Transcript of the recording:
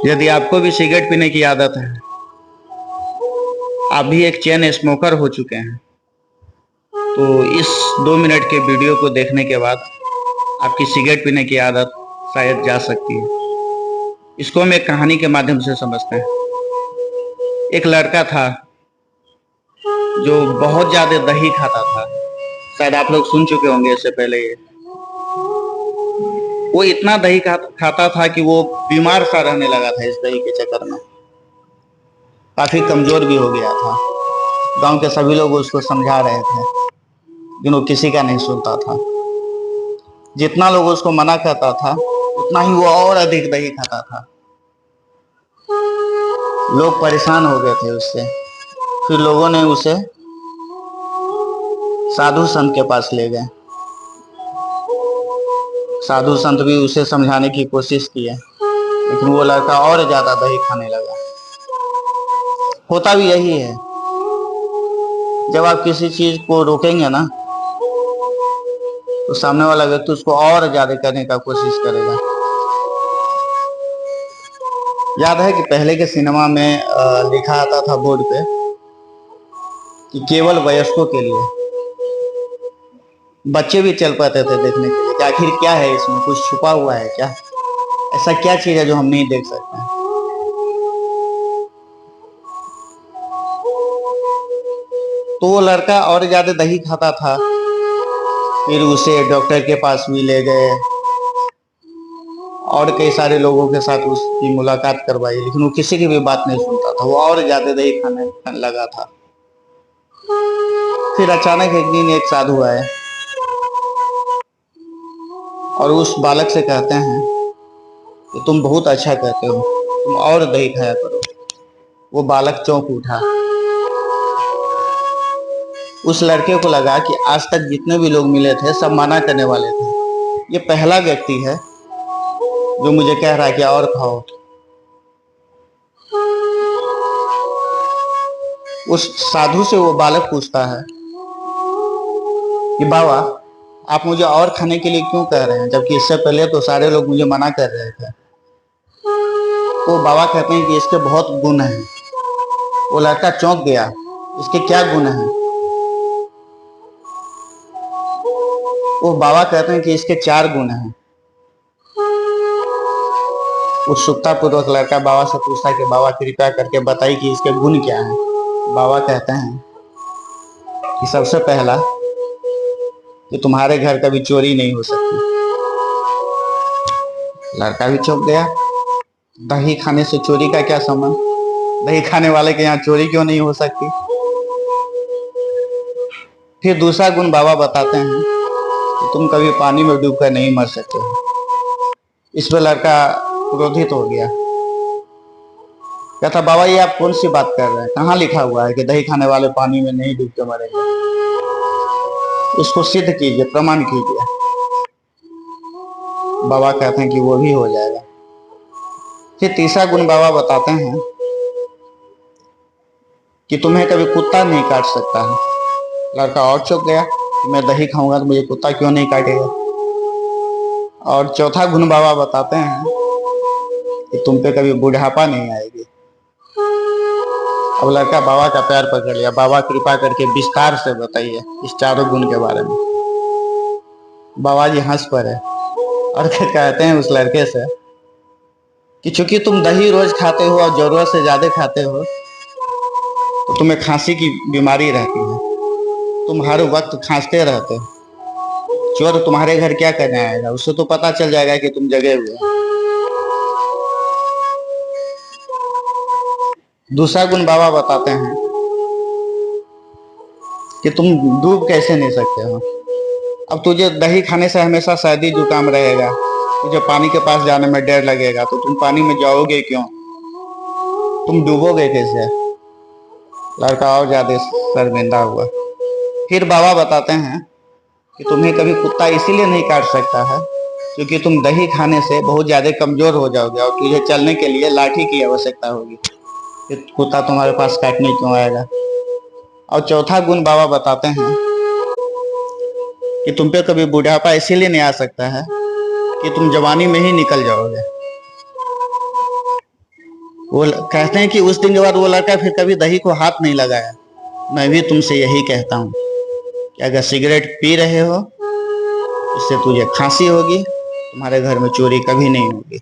यदि आपको भी सिगरेट पीने की आदत है, आप भी एक चेन स्मोकर हो चुके हैं, तो इस 2 मिनट के वीडियो को देखने के बाद आपकी सिगरेट पीने की आदत शायद जा सकती है। इसको हम एक कहानी के माध्यम से समझते हैं। एक लड़का था जो बहुत ज्यादा दही खाता था। शायद आप लोग सुन चुके होंगे इससे पहले ये। वो इतना दही खाता था कि वो बीमार सा रहने लगा था इस दही के चक्कर में। काफी कमजोर भी हो गया था। गांव के सभी लोग उसको समझा रहे थे, लेकिन वो किसी का नहीं सुनता था। जितना लोग उसको मना करता था, उतना ही वो और अधिक दही खाता था। लोग परेशान हो गए थे उससे। फिर लोगों ने उसे साधु संत के पास ले गए। साधु संत भी उसे समझाने की कोशिश किए, लेकिन वो लड़का और ज्यादा दही खाने लगा। होता भी यही है, जब आप किसी चीज को रोकेंगे ना, तो सामने वाला व्यक्ति उसको और ज्यादा करने का कोशिश करेगा। याद है कि पहले के सिनेमा में लिखा आता था बोर्ड पे कि केवल वयस्कों के लिए। बच्चे भी चल पाते थे देखने के लिए कि आखिर क्या है इसमें, कुछ छुपा हुआ है क्या, ऐसा क्या चीज है जो हम नहीं देख सकते हैं। तो वो लड़का और ज्यादा दही खाता था। फिर उसे डॉक्टर के पास भी ले गए और कई सारे लोगों के साथ उसकी मुलाकात करवाई, लेकिन वो किसी की भी बात नहीं सुनता था। वो और ज्यादा दही खाने लगा था। फिर अचानक एक दिन एक साधु आए और उस बालक से कहते हैं कि तुम बहुत अच्छा कहते हो, तुम और दही खाया करो। वो बालक चौंक उठा। उस लड़के को लगा कि आज तक जितने भी लोग मिले थे सब मना करने वाले थे, ये पहला व्यक्ति है जो मुझे कह रहा है कि और खाओ। उस साधु से वो बालक पूछता है कि बाबा, आप मुझे और खाने के लिए क्यों कह रहे हैं, जबकि इससे पहले तो सारे लोग मुझे मना कर रहे थे। तो बाबा कहते हैं कि इसके बहुत गुण हैं। वो लड़का चौंक गया, इसके क्या गुण हैं? वो बाबा कहते हैं कि इसके 4 गुण हैं। उत्सुकता पूर्वक लड़का बाबा से पूछता है कि बाबा कृपया करके बताइए कि इसके गुण क्या हैं। बाबा कहते हैं कि सबसे पहला कि तुम्हारे घर कभी चोरी नहीं हो सकती। लड़का भी चौंक गया, दही खाने से चोरी का क्या संबंध? दही खाने वाले के यहाँ चोरी क्यों नहीं हो सकती? फिर दूसरा गुण बाबा बताते हैं कि तुम कभी पानी में डूबकर नहीं मर सकते हो। इस पर लड़का क्रोधित हो गया, कहता बाबा ये आप कौन सी बात कर रहे हैं, कहाँ लिखा हुआ है कि दही खाने वाले पानी में नहीं डूब के मरेंगे? इसको सिद्ध कीजिए, प्रमाण कीजिए। बाबा कहते हैं कि वो भी हो जाएगा। फिर तीसरा गुण बाबा बताते हैं कि तुम्हें कभी कुत्ता नहीं काट सकता है। लड़का और चौंक गया कि मैं दही खाऊंगा तो मुझे कुत्ता क्यों नहीं काटेगा। और चौथा गुण बाबा बताते हैं कि तुम पे कभी बुढ़ापा नहीं आएगी। अब लड़का बाबा का पैर पकड़ लिया, बाबा कृपा करके विस्तार से बताइए इस चारों गुण के बारे में। बाबा जी हंस पड़े और कहते हैं उस लड़के से कि चूंकि तुम दही रोज खाते हो और जरूरत से ज्यादा खाते हो, तो तुम्हें खांसी की बीमारी रहती है। तुम हर वक्त खांसते रहते हो। चोर तुम्हारे घर क्या करने आएगा, उससे तो पता चल जाएगा कि तुम जगे हुए हो। दूसरा गुण बाबा बताते हैं कि तुम डूब कैसे नहीं सकते हो। अब तुझे दही खाने से हमेशा सर्दी जुकाम रहेगा, तुझे पानी के पास जाने में डर लगेगा, तो तुम पानी में जाओगे क्यों, तुम डूबोगे कैसे? लड़का और ज्यादा शर्मिंदा हुआ। फिर बाबा बताते हैं कि तुम्हें कभी कुत्ता इसीलिए नहीं काट सकता है क्योंकि तुम दही खाने से बहुत ज्यादा कमजोर हो जाओगे और तुझे चलने के लिए लाठी की आवश्यकता होगी। फिर कुत्ता तुम्हारे पास काटने क्यों आएगा? और चौथा गुण बाबा बताते हैं कि तुम पे कभी बुढ़ापा इसीलिए नहीं आ सकता है कि तुम जवानी में ही निकल जाओगे। कहते हैं कि उस दिन के बाद वो लड़का फिर कभी दही को हाथ नहीं लगाया। मैं भी तुमसे यही कहता हूँ कि अगर सिगरेट पी रहे हो, इससे तुझे खांसी होगी, तुम्हारे घर में चोरी कभी नहीं होगी।